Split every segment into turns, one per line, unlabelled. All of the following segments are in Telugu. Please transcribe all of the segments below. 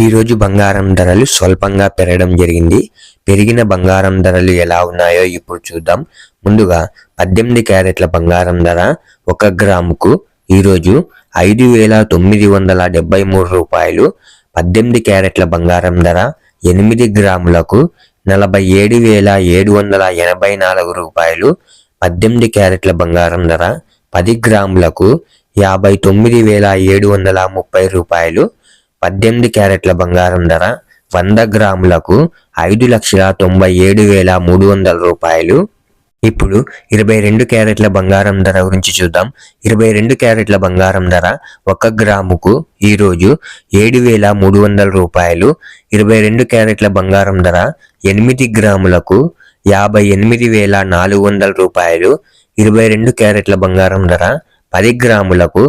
ఈరోజు బంగారం ధరలు స్వల్పంగా పెరగడం జరిగింది. పెరిగిన బంగారం ధరలు ఎలా ఉన్నాయో ఇప్పుడు చూద్దాం. ముందుగా 18 క్యారెట్ల బంగారం ధర 1 గ్రాముకు ఈరోజు 5,973 రూపాయలు. 18 క్యారెట్ల బంగారం ధర 8 గ్రాములకు 47,784 రూపాయలు. 18 క్యారెట్ల బంగారం ధర 10 గ్రాములకు 59,730 రూపాయలు. 18 క్యారెట్ల బంగారం ధర 100 గ్రాములకు 5,97,300 రూపాయలు. ఇప్పుడు 22 క్యారెట్ల బంగారం ధర గురించి చూద్దాం. 22 క్యారెట్ల బంగారం ధర 1 గ్రాముకు ఈరోజు 7,300 రూపాయలు. 22 క్యారెట్ల బంగారం ధర 8 గ్రాములకు 58,400 రూపాయలు. 22 క్యారెట్ల బంగారం ధర 10 గ్రాములకు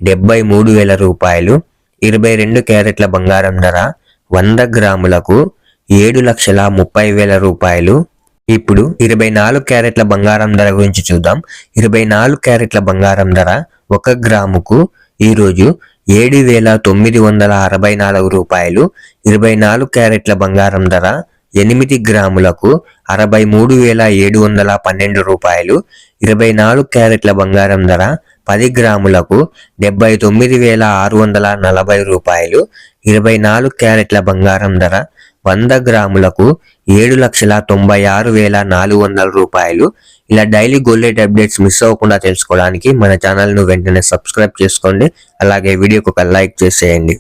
73,000 రూపాయలు. 22 క్యారెట్ల బంగారం ధర 100 గ్రాములకు 7,30,000 రూపాయలు. ఇప్పుడు 24 క్యారెట్ల బంగారం ధర గురించి చూద్దాం. 24 క్యారెట్ల బంగారం ధర 1 గ్రాముకు ఈరోజు 7,964 రూపాయలు. 24 క్యారెట్ల బంగారం ధర 8 గ్రాములకు 63,712 రూపాయలు. 24 క్యారెట్ల బంగారం ధర 10 గ్రాములకు 79,640 రూపాయలు. 24 క్యారెట్ల బంగారం ధర 100 గ్రాములకు 7,96,400 రూపాయలు. ఇలా daily gold rate updates miss అవ్వకుండా తెలుసుకోవడానికి మన ఛానల్ను వెంటనే సబ్స్క్రైబ్ చేసుకోండి. అలాగే వీడియోకి ఒక లైక్ చేసేయండి.